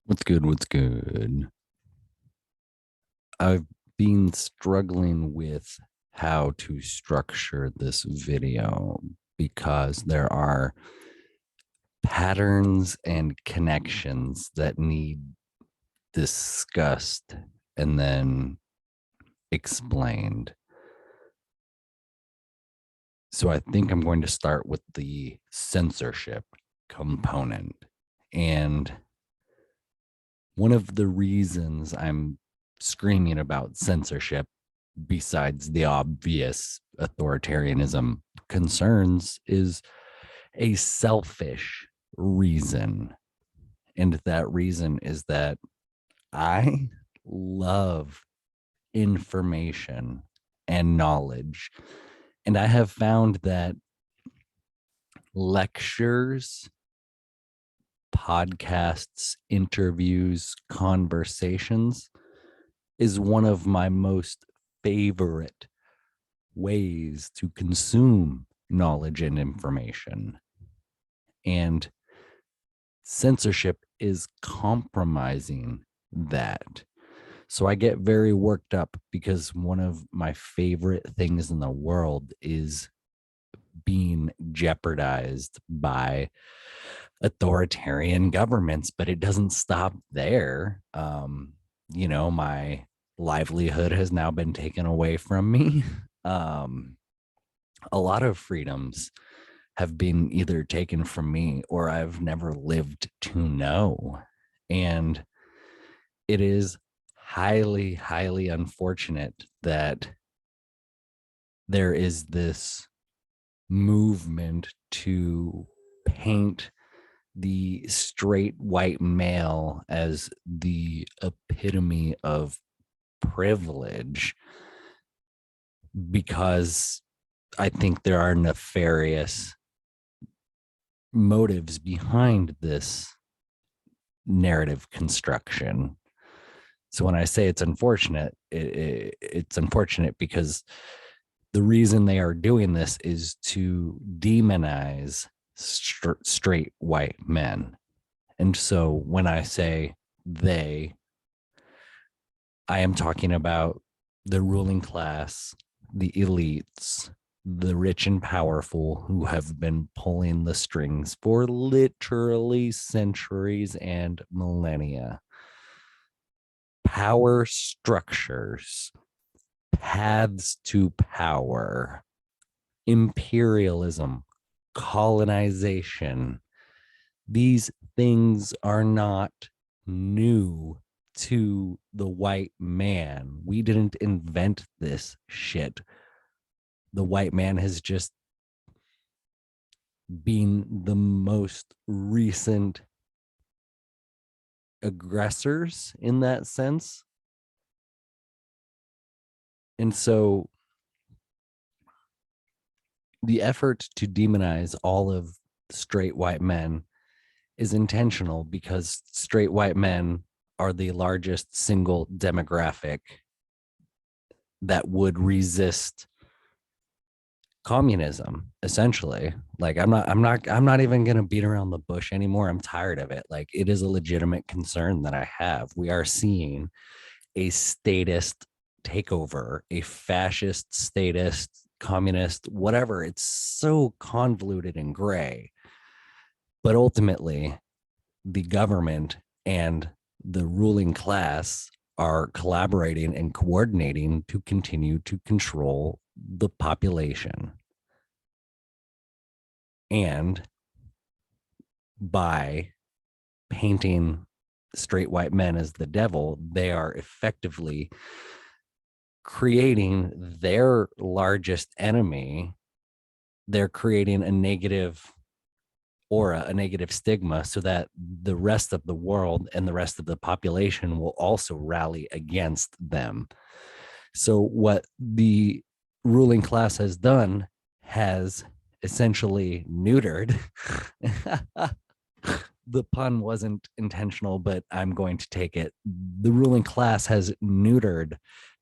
What's good? What's good? I've been struggling with how to structure this video because there are patterns and connections that need discussed and then explained. So I think I'm going to start with the censorship component. And one of the reasons I'm screaming about censorship, besides the obvious authoritarianism concerns, is a selfish reason. And that reason is that I love information and knowledge. And I have found that lectures, podcasts, interviews, conversations is one of my most favorite ways to consume knowledge and information. And censorship is compromising that. So I get very worked up because one of my favorite things in the world is being jeopardized by authoritarian governments, but it doesn't stop there. My livelihood has now been taken away from me. A lot of freedoms have been either taken from me or I've never lived to know. And it is highly, highly unfortunate that there is this movement to paint the straight white male as the epitome of privilege, because I think there are nefarious motives behind this narrative construction. So when I say it's unfortunate, it's unfortunate because the reason they are doing this is to demonize straight white men. And so when I say they, I am talking about the ruling class, the elites, the rich and powerful who have been pulling the strings for literally centuries and millennia. Power structures, paths to power, imperialism, colonization. These things are not new to the white man. We didn't invent this shit. The white man has just been the most recent aggressors in that sense. And so the effort to demonize all of straight white men is intentional because straight white men are the largest single demographic that would resist communism, essentially. Like I'm not even going to beat around the bush anymore. I'm tired of it. Like it is a legitimate concern that I have. We are seeing a statist takeover, a fascist, statist, communist, whatever. It's so convoluted and gray. But ultimately, the government and the ruling class are collaborating and coordinating to continue to control the population. And by painting straight white men as the devil, they are effectively creating their largest enemy. They're creating a negative aura, a negative stigma, so that the rest of the world and the rest of the population will also rally against them. So what the ruling class has done has essentially neutered. The pun wasn't intentional, but I'm going to take it. The ruling class has neutered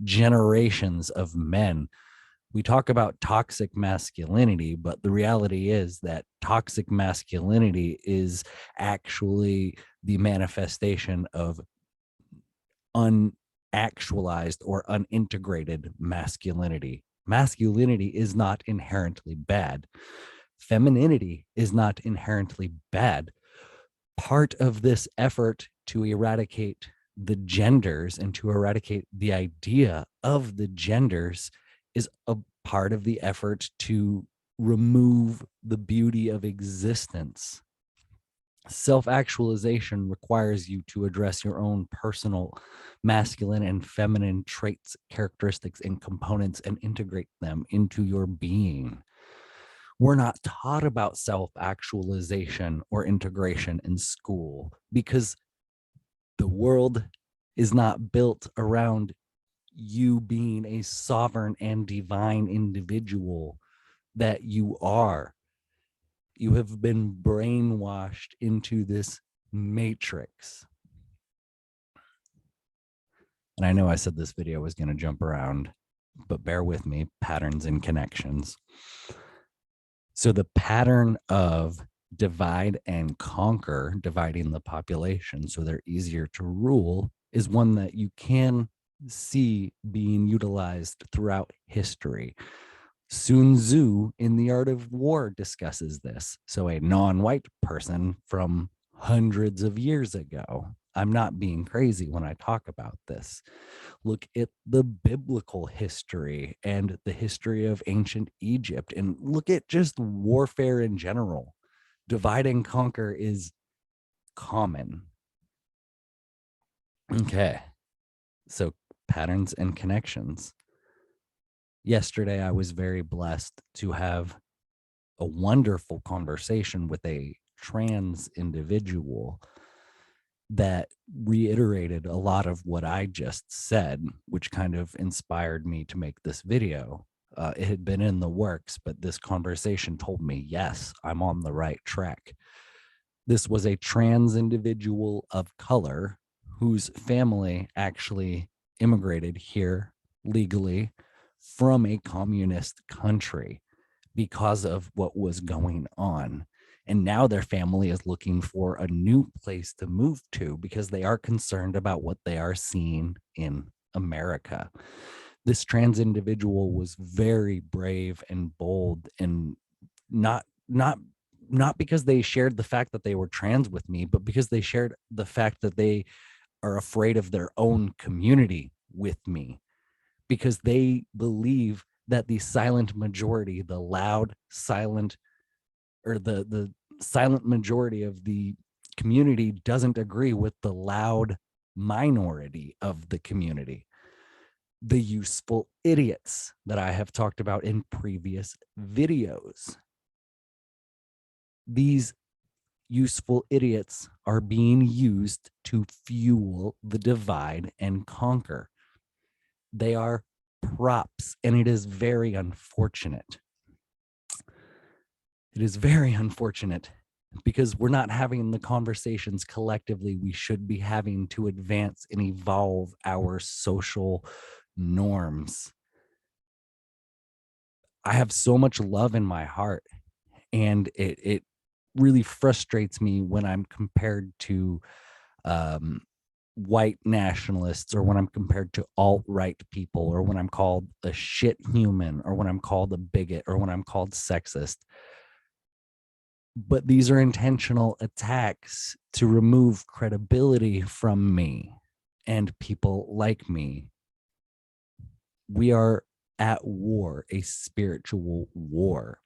generations of men We talk about toxic masculinity, but the reality is that toxic masculinity is actually the manifestation of unactualized or unintegrated masculinity. Masculinity is not inherently bad. Femininity is not inherently bad. Part of this effort to eradicate the genders and to eradicate the idea of the genders is a part of the effort to remove the beauty of existence. Self-actualization requires you to address your own personal masculine and feminine traits, characteristics, and components and integrate them into your being. We're not taught about self-actualization or integration in school because the world is not built around you being a sovereign and divine individual that you are. You have been brainwashed into this matrix. And I know I said this video was going to jump around, but bear with me. Patterns and connections. So the pattern of divide and conquer, dividing the population so they're easier to rule, is one that you can see being utilized throughout history. Sun Tzu in The Art of War discusses this. So a non-white person from hundreds of years ago. I'm not being crazy when I talk about this. Look at the biblical history and the history of ancient Egypt, and look at just warfare in general. Divide and conquer is common. Okay, so patterns and connections. Yesterday, I was very blessed to have a wonderful conversation with a trans individual that reiterated a lot of what I just said, which kind of inspired me to make this video. It had been in the works, but this conversation told me, yes, I'm on the right track. This was a trans individual of color whose family actually immigrated here legally from a communist country because of what was going on. And now their family is looking for a new place to move to because they are concerned about what they are seeing in America. This trans individual was very brave and bold, and not because they shared the fact that they were trans with me, but because they shared the fact that they are afraid of their own community with me, because they believe that the silent majority, the loud, silent, or the silent majority of the community doesn't agree with the loud minority of the community. The useful idiots that I have talked about in previous videos. These useful idiots are being used to fuel the divide and conquer. They are props, and it is very unfortunate. It is very unfortunate because we're not having the conversations collectively we should be having to advance and evolve our social norms. I have so much love in my heart, and it really frustrates me when I'm compared to white nationalists, or when I'm compared to alt-right people, or when I'm called a shit human, or when I'm called a bigot, or when I'm called sexist. But these are intentional attacks to remove credibility from me and people like me. We are at war, a spiritual war.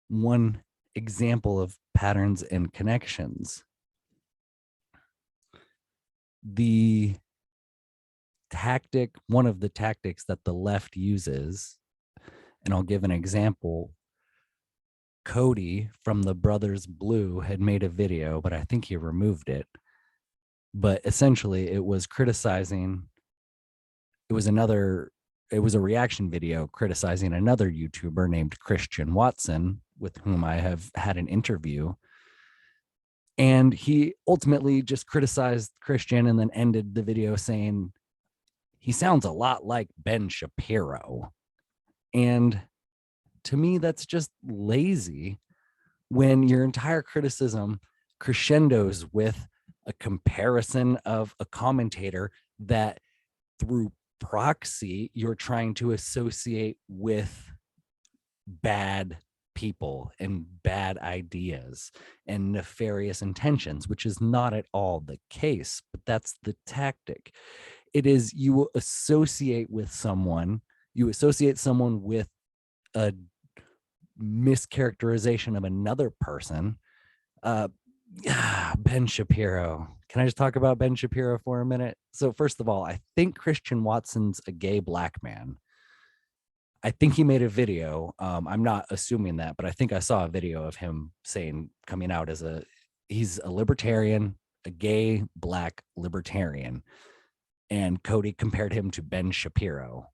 One example of patterns and connections. The tactic, one of the tactics that the left uses, and I'll give an example. Cody from the Brothers Blue had made a video, but I think he removed it. But essentially it was criticizing, it was a reaction video criticizing another YouTuber named Christian Watson, with whom I have had an interview. And he ultimately just criticized Christian and then ended the video saying, he sounds a lot like Ben Shapiro. And to me, that's just lazy when your entire criticism crescendos with a comparison of a commentator that through proxy you're trying to associate with bad people and bad ideas and nefarious intentions, which is not at all the case, but that's the tactic. It is you associate with someone, you associate someone with a mischaracterization of another person. Uh, Ben Shapiro. Can I just talk about Ben Shapiro for a minute? So, first of all, I think Christian Watson's a gay black man. I think he made a video. I'm not assuming that, but I think I saw a video of him saying, coming out as he's a libertarian, a gay black libertarian. And Cody compared him to Ben Shapiro,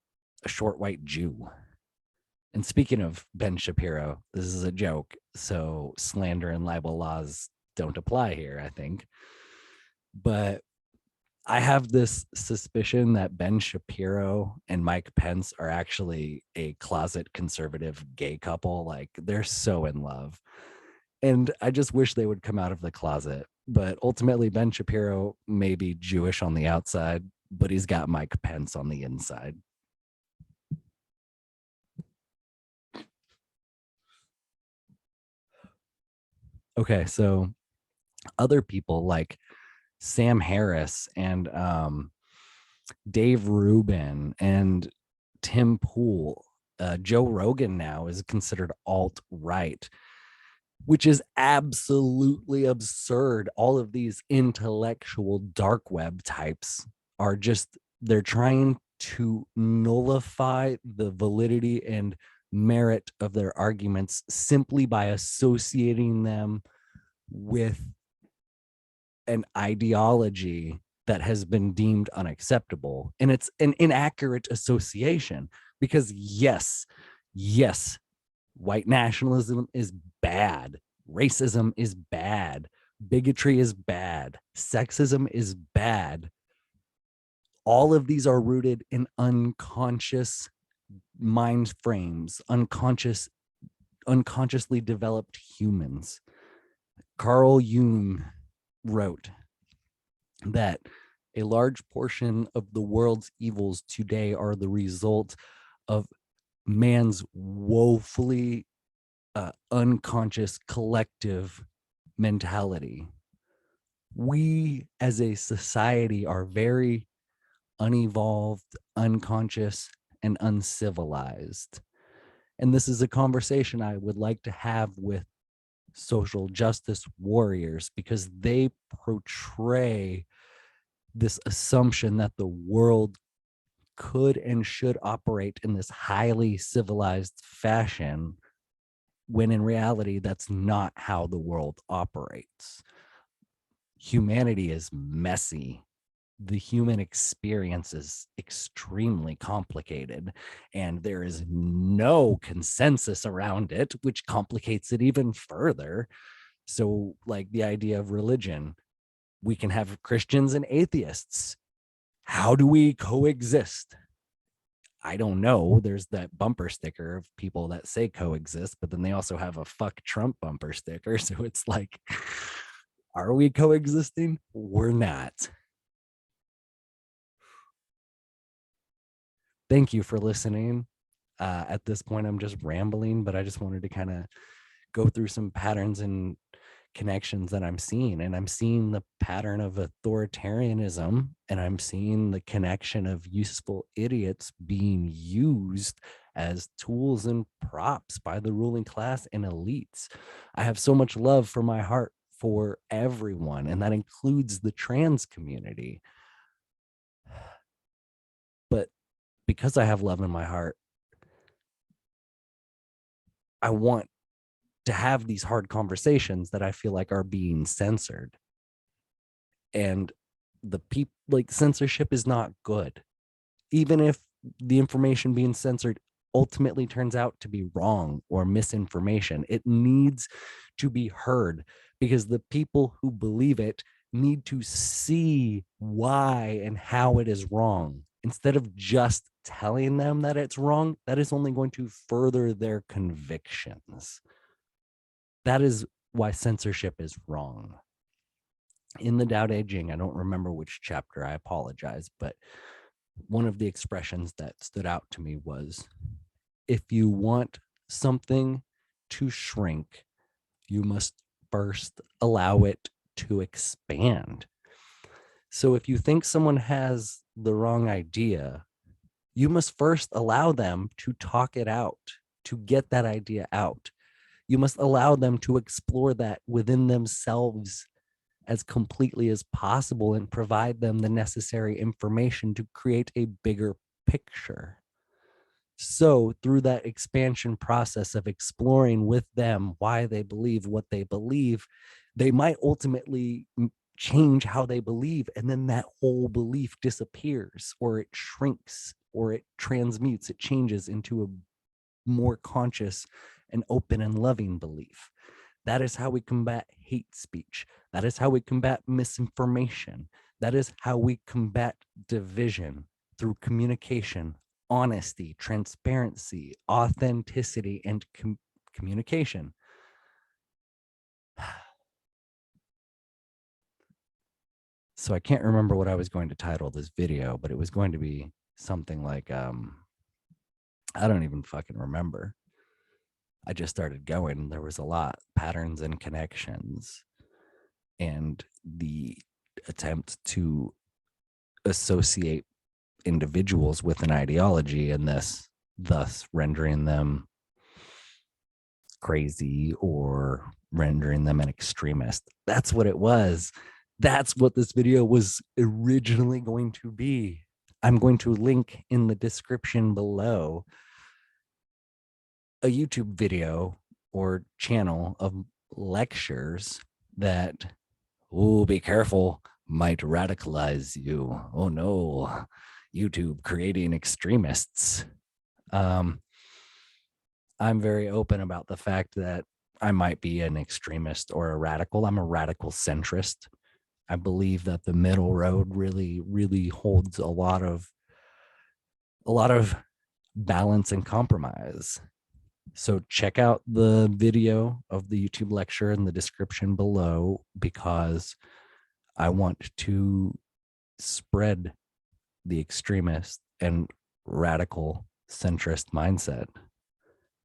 a short white Jew. And speaking of Ben Shapiro, this is a joke. So slander and libel laws don't apply here, I think. But I have this suspicion that Ben Shapiro and Mike Pence are actually a closet conservative gay couple. Like they're so in love. And I just wish they would come out of the closet. But ultimately, Ben Shapiro may be Jewish on the outside, but he's got Mike Pence on the inside. Okay, so other people like Sam Harris and Dave Rubin and Tim Pool. Joe Rogan now is considered alt-right, which is absolutely absurd. All of these intellectual dark web types are just, they're trying to nullify the validity and merit of their arguments simply by associating them with an ideology that has been deemed unacceptable. And it's an inaccurate association because yes, white nationalism is bad. Racism is bad. Bigotry is bad. Sexism is bad. All of these are rooted in unconscious mind frames, unconsciously developed humans. Carl Jung wrote that a large portion of the world's evils today are the result of man's woefully unconscious collective mentality. We as a society are very unevolved, unconscious, and uncivilized. And this is a conversation I would like to have with social justice warriors because they portray this assumption that the world could and should operate in this highly civilized fashion, when in reality, that's not how the world operates. Humanity is messy. The human experience is extremely complicated, and there is no consensus around it, which complicates it even further. So, like the idea of religion, we can have Christians and atheists. How do we coexist? I don't know. There's that bumper sticker of people that say coexist, but then they also have a fuck Trump bumper sticker. So it's like, are we coexisting? We're not. Thank you for listening. At this point, I'm just rambling, but I just wanted to kind of go through some patterns and connections that I'm seeing. And I'm seeing the pattern of authoritarianism, and I'm seeing the connection of useful idiots being used as tools and props by the ruling class and elites. I have so much love for my heart for everyone, and that includes the trans community. But because I have love in my heart, I want to have these hard conversations that I feel like are being censored. And the people, like, censorship is not good. Even if the information being censored ultimately turns out to be wrong or misinformation, it needs to be heard because the people who believe it need to see why and how it is wrong instead of just telling them that it's wrong, that is only going to further their convictions. That is why censorship is wrong. In the Tao Te Ching, I don't remember which chapter, I apologize, but one of the expressions that stood out to me was, if you want something to shrink, you must first allow it to expand. So if you think someone has the wrong idea, you must first allow them to talk it out, to get that idea out. You must allow them to explore that within themselves as completely as possible and provide them the necessary information to create a bigger picture. So through that expansion process of exploring with them why they believe what they believe, they might ultimately change how they believe, and then that whole belief disappears, or it shrinks, or it transmutes, it changes into a more conscious and open and loving belief. That is how we combat hate speech. That is how we combat misinformation. That is how we combat division, through communication, honesty, transparency, authenticity, and communication. So I can't remember what I was going to title this video, but it was going to be something like, I don't even fucking remember. I just started going. There was a lot, patterns and connections, and the attempt to associate individuals with an ideology, and thus rendering them crazy or rendering them an extremist. That's what it was. That's what this video was originally going to be. I'm going to link in the description below a YouTube video or channel of lectures that, oh, be careful, might radicalize you. Oh no, YouTube creating extremists. I'm very open about the fact that I might be an extremist or a radical. I'm a radical centrist. I believe that the middle road really, really holds a lot of balance and compromise. So check out the video of the YouTube lecture in the description below, because I want to spread the extremist and radical centrist mindset.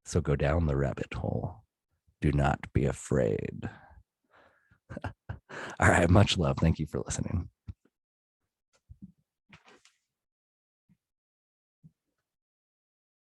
So go down the rabbit hole. Do not be afraid. All right, much love. Thank you for listening.